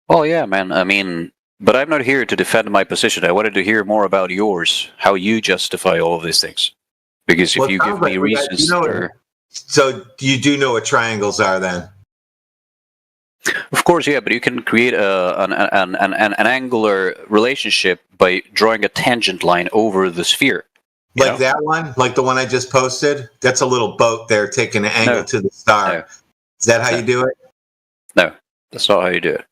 Oh yeah, man. I mean, but I'm not here to defend my position. I wanted to hear more about yours, how you justify all of these things. Because if Well, it you sounds give me like reasons, so you do know what triangles are then? of course, yeah. But you can create an angular relationship by drawing a tangent line over the sphere. Like that one? Like the one I just posted? That's a little boat there taking an angle to the star. No. Is that how you do it? No, that's not how you do it.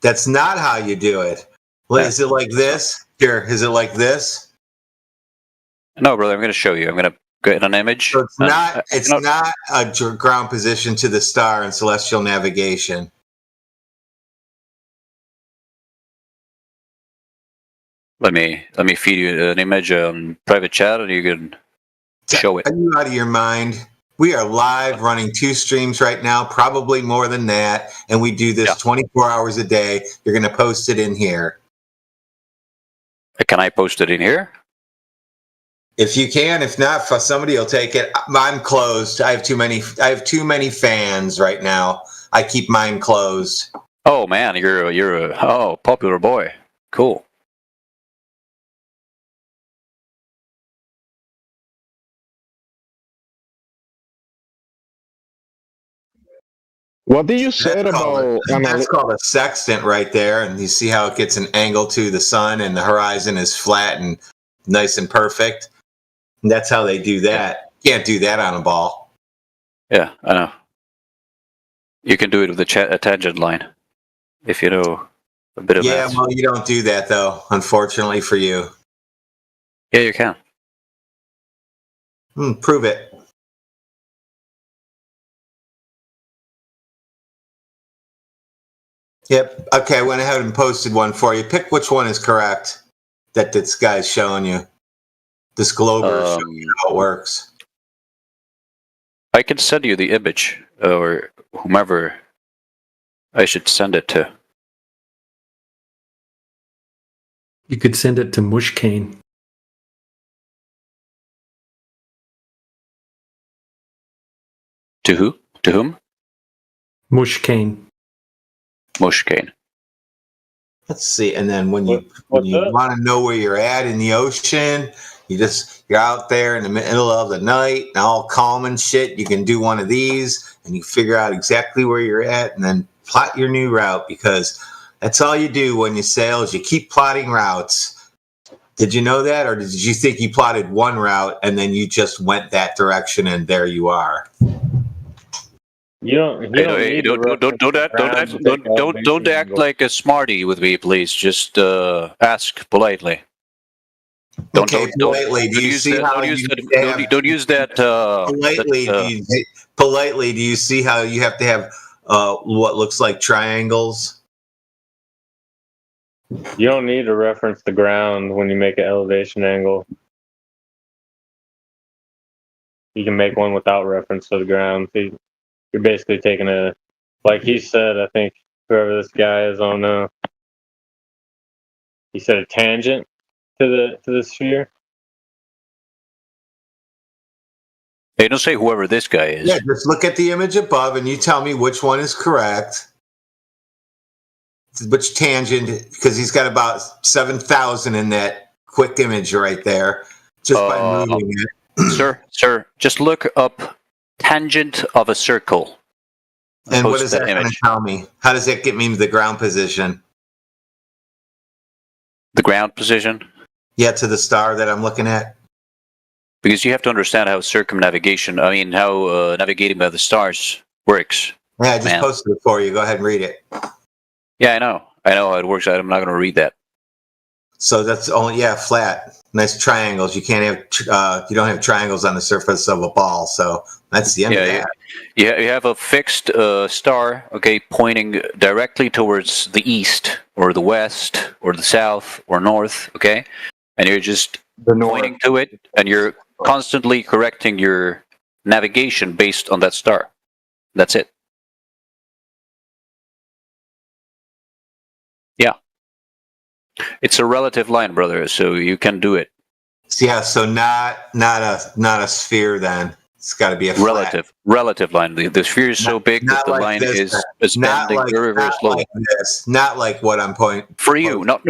That's not how you do it. No, Is it like this? Here, is it like this? No, brother. I'm going to show you. I'm going to get an image. So it's not a ground position to the star in celestial navigation. Let me feed you an image on private chat, and you can show it. Are you out of your mind? We are live running 2 streams right now, probably more than that, and we do this 24 hours a day. You're going to post it in here. Can I post it in here? If you can, if not, somebody will take it. I'm closed. I have too many fans right now. I keep mine closed. Oh man, you're a popular boy. Cool. What did you say about that's called a sextant right there, and you see how it gets an angle to the sun, and the horizon is flat and nice and perfect. And that's how they do that. You can't do that on a ball. Yeah, I know. You can do it with a tangent line, if you know a bit of math. Well, you don't do that though, unfortunately for you. Yeah, you can. Prove it. Yep. Okay, I went ahead and posted one for you. Pick which one is correct that this guy's showing you. This Glober is showing you how it works. I can send you the image, or whomever I should send it to. You could send it to Mushcain. To who? To whom? Mushcain. Mushcain. Let's see. And then when you want to know where you're at in the ocean, you're out there in the middle of the night and all calm and shit. You can do one of these and you figure out exactly where you're at and then plot your new route, because that's all you do when you sail is you keep plotting routes. Did you know that, or did you think you plotted one route and then you just went that direction and there you are? Don't act like a smarty with me, please. Just ask politely. Don't use that. Politely, do you see how you have to have what looks like triangles? You don't need to reference the ground when you make an elevation angle. You can make one without reference to the ground. So you're basically taking like he said, I think whoever this guy is on, he said a tangent to the sphere. Hey, don't say whoever this guy is. Yeah, just look at the image above and you tell me which one is correct. Which tangent, because he's got about 7,000 in that quick image right there, just by moving it. Sir, just look up tangent of a circle. And what is that going to tell me? How does that get me to the ground position? The ground position? Yeah, to the star that I'm looking at. Because you have to understand how circumnavigation, how navigating by the stars works. Yeah, I just posted it for you. Go ahead and read it. Yeah, I know how it works. I'm not going to read that. So that's only flat, nice triangles. You can't have you don't have triangles on the surface of a ball. So that's the end of that. Yeah, you have a fixed star, okay, pointing directly towards the east or the west or the south or north, okay, and you're just pointing to it, and you're constantly correcting your navigation based on that star. That's it. Yeah. It's a relative line, brother, so you can do it. Yeah, so not a sphere then. It's got to be a flat. Relative line. The sphere is so big that the like line this, is bending very, very slowly. Like this. Not like what I'm pointing. For you, not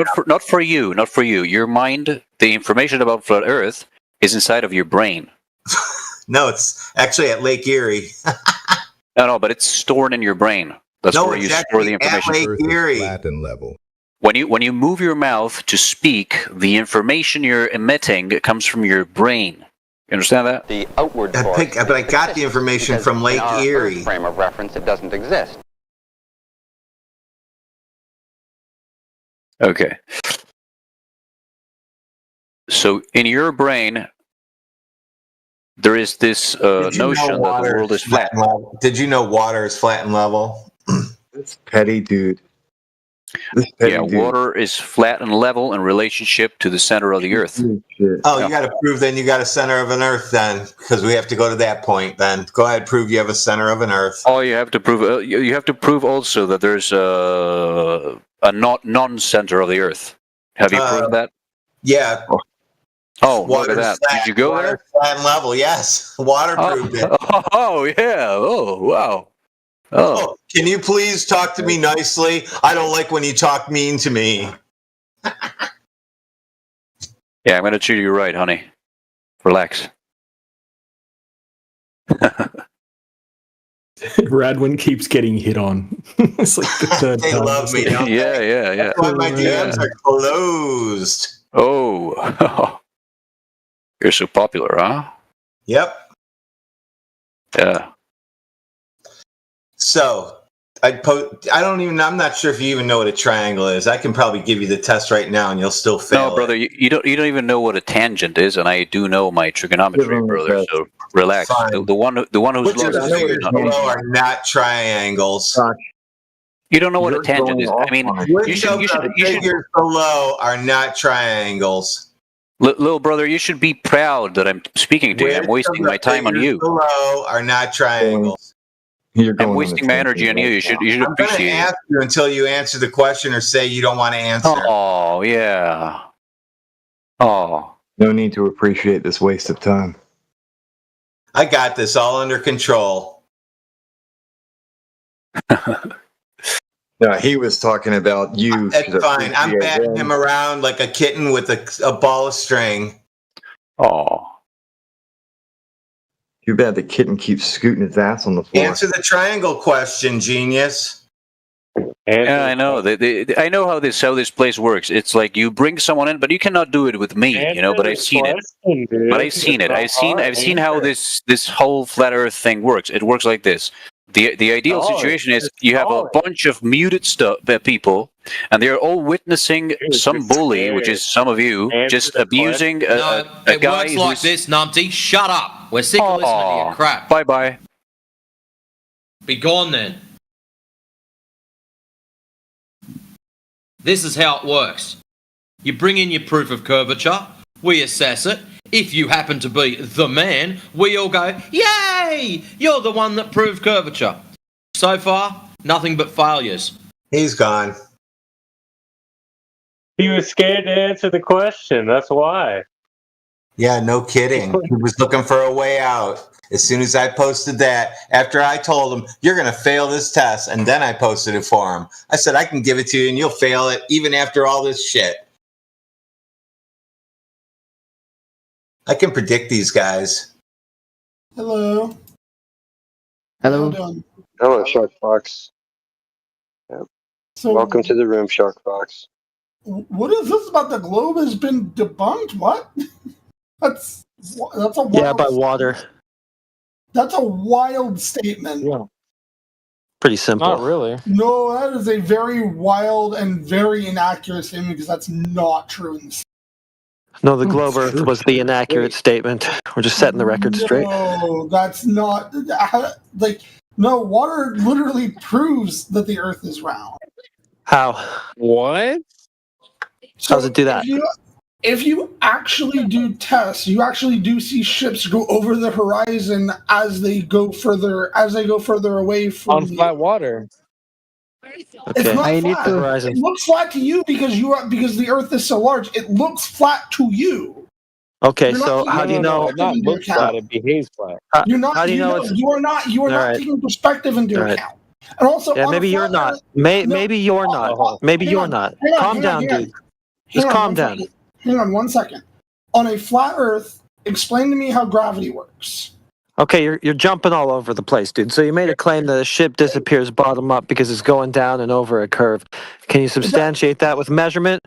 for you, not for you. Your mind, the information about flat Earth is inside of your brain. No, it's actually at Lake Erie. No, but it's stored in your brain. That's where you store the information. At Lake Erie. Flat and level. When you move your mouth to speak, the information you're emitting comes from your brain. You understand that? The outward but I got the information from Lake Erie. Frame of reference, it doesn't exist. Okay. So in your brain, there is this notion that the world is flat. Did you know water is flat and level? It's petty, dude. Water is flat and level in relationship to the center of the Earth. Oh, you got to prove then you got a center of an Earth then, because we have to go to that point then. Go ahead, prove you have a center of an Earth. Oh, you have to prove. You have to prove also that there's a non-center of the Earth. Have you proved that? Yeah. Oh, look at that! Did you go there? Flat and level, yes. Water proved it. Oh yeah. Oh wow. Oh, can you please talk to me nicely? I don't like when you talk mean to me. Yeah, I'm going to treat you right, honey. Relax. Radwin keeps getting hit on. It's like the third They time. love me, don't they? Yeah. That's why my DMs are closed. Oh. You're so popular, huh? Yep. Yeah. So, I'm not sure if you even know what a triangle is. I can probably give you the test right now and you'll still fail. No, brother, you don't even know what a tangent is, and I do know my trigonometry, brother. So relax. The one who's lost is below are not triangles. You don't know what a tangent is. I mean, you should figures below are not triangles. Little brother, you should be proud that I'm speaking to you. I'm wasting my time on you. Below are not triangles. I'm wasting my energy on you. You should appreciate it. I'm going to ask you until you answer the question or say you don't want to answer. Oh, yeah. Oh. No need to appreciate this waste of time. I got this all under control. No, he was talking about you. That's fine. I'm batting him around like a kitten with a ball of string. Oh. Too bad the kitten keeps scooting his ass on the floor. Answer the triangle question, genius. Yeah, I know. I know how this place works. It's like you bring someone in, but you cannot do it with me, But I've seen it. I've seen how this whole flat Earth thing works. It works like this. The ideal situation is you have a bunch of muted people, and they're all witnessing some bully, which is some of you, just abusing a it guy works like this, Numpty. Shut up. We're sick of listening to your crap. Bye. Be gone then. This is how it works. You bring in your proof of curvature, we assess it. If you happen to be the man, we all go, yay! You're the one that proved curvature. So far, nothing but failures. He's gone. He was scared to answer the question. That's why. Yeah, no kidding. He was looking for a way out. As soon as I posted that, after I told him, you're going to fail this test, and then I posted it for him. I said, I can give it to you, and you'll fail it even after all this shit. I can predict these guys. Hello. Hello, Shark Fox. Yep. So, welcome to the room, Shark Fox. What is this about the globe has been debunked? What? That's a wild by water. That's a wild statement. Yeah. Pretty simple. Not really. No, that is a very wild and very inaccurate statement because that's not true. No, the globe Earth was the inaccurate statement. We're just setting the record straight. No, that's not no. Water literally proves that the Earth is round. How? What? How does it do that? If you actually do tests, you actually do see ships go over the horizon as they go further away from on flat water. It's not flat. It looks flat to you because the Earth is so large. It looks flat to you. Okay, You're not so taking how do you know? perspective It not into looks flat; account. it behaves flat. You're not. How do you know it's You are not. You are all not right? taking perspective into All right. account. And also, Yeah, on a maybe you're flat not. Earth, no. Maybe you're not. Maybe Hang you're on. not. Hang on. Calm Hang on. down, Hang on. dude. Hang Just on. calm One down. second. Hang on 1 second. On a flat Earth, explain to me how gravity works. Okay, you're jumping all over the place, dude. So you made a claim that a ship disappears bottom up because it's going down and over a curve. Can you substantiate that with measurement?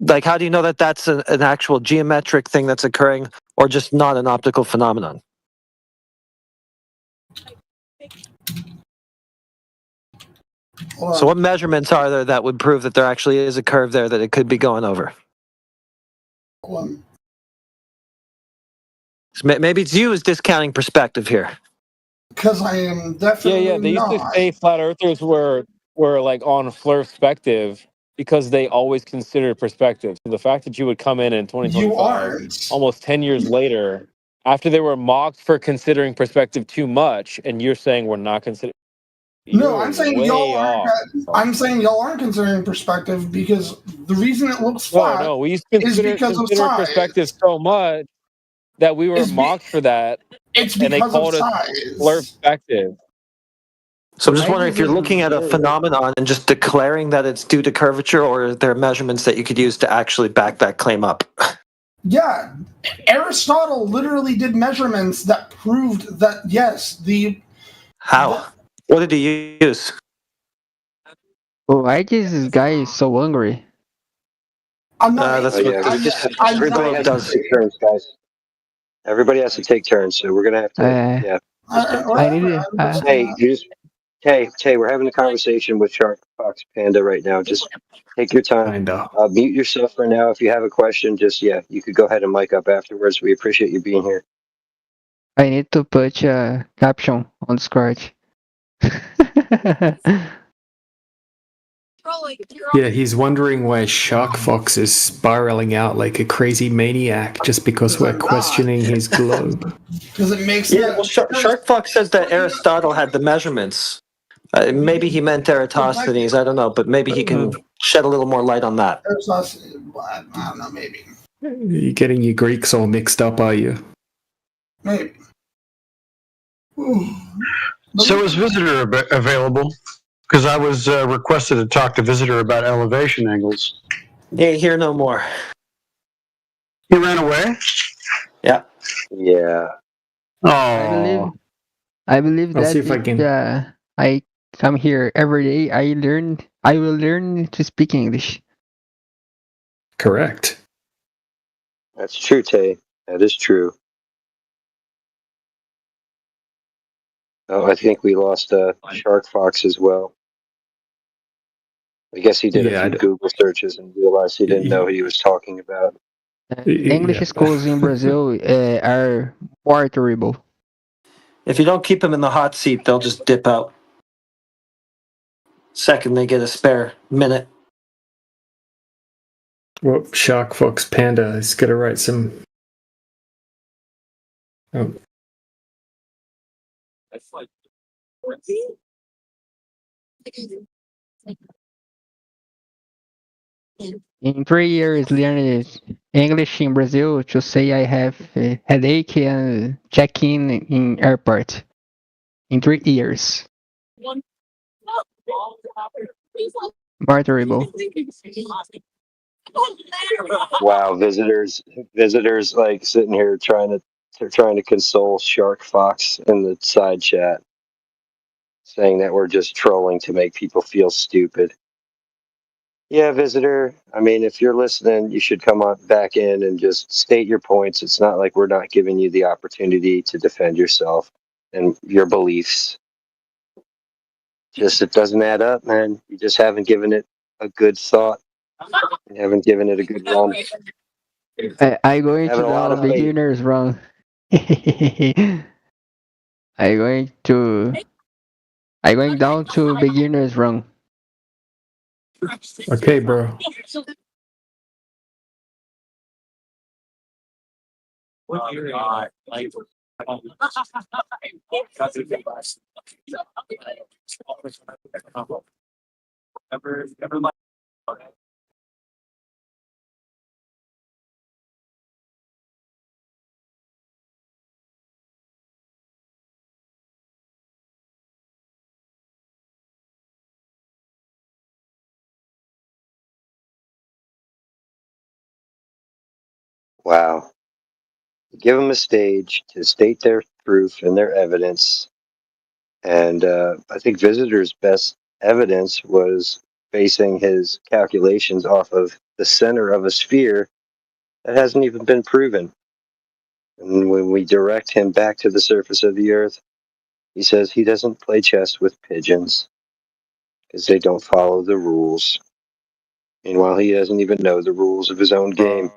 Like, how do you know that that's an actual geometric thing that's occurring, or just not an optical phenomenon? So what measurements are there that would prove that there actually is a curve there that it could be going over? So maybe it's you who's discounting perspective here. Because I am definitely Yeah. They used to not. say flat earthers were like on perspective because they always considered perspective. So the fact that you would come in You 2025, aren't. almost 10 years later, after they were mocked for considering perspective too much, and you're saying we're not considering. No, I'm saying way off. I'm saying y'all aren't considering perspective because the reason it looks flat No, we used to is because of consider size. perspective so much that we were mocked for that, It's and they because of called us size. perspective. So I'm just wondering if you're looking at a phenomenon and just declaring that it's due to curvature, or are there measurements that you could use to actually back that claim up? Yeah, Aristotle literally did measurements that proved that yes, How? What did he use? Oh, why this guy is so hungry? I'm not. That's yeah, what we just have, the everybody globe has does. to take turns, guys. Everybody has to take turns, so we're gonna have to. Yeah. I need Hey, Tay, we're having a conversation with Shark Fox Panda right now. Just take your time. Mute yourself for now. If you have a question, just you could go ahead and mic up afterwards. We appreciate you being here. I need to put a caption on Discord. Yeah, he's wondering why Shark Fox is spiraling out like a crazy maniac just because we're questioning his globe. Because it makes well, Shark Fox says that Aristotle had the measurements. Maybe he meant Eratosthenes. I don't know, but maybe he can shed a little more light on that. I don't know, maybe. You're getting your Greeks all mixed up, are you? Maybe. So is Visitor available? Because I was requested to talk to Visitor about elevation angles. He ain't here no more. He ran away? Yeah. Yeah. Oh. I believe I'll that see if I can. I come here every day, I will learn to speak English. Correct. That's true, Tay. That is true. Oh, I think we lost Shark Fox as well. I guess he did a few Google searches and realized he didn't know what he was talking about. English schools in Brazil are more terrible. If you don't keep them in the hot seat, they'll just dip out. Second, they get a spare minute. Well, Shark Fox Panda is going to write some. Oh. In 3 years learning English in Brazil to say I have a headache and check in airport. In 3 years. More terrible. Wow, visitors like sitting here trying to console Shark Fox in the side chat, saying that we're just trolling to make people feel stupid. Yeah, visitor. I mean, if you're listening, you should come on back in and just state your points. It's not like we're not giving you the opportunity to defend yourself and your beliefs. Just it doesn't add up, man. You just haven't given it a good thought. You haven't given it a good run. I going to Having a lot down of faith. beginners wrong. I going down to beginners wrong. Okay, bro. Wow. Give them a stage to state their proof and their evidence. And I think Visitor's best evidence was basing his calculations off of the center of a sphere that hasn't even been proven. And when we direct him back to the surface of the Earth, he says he doesn't play chess with pigeons because they don't follow the rules. Meanwhile, he doesn't even know the rules of his own game.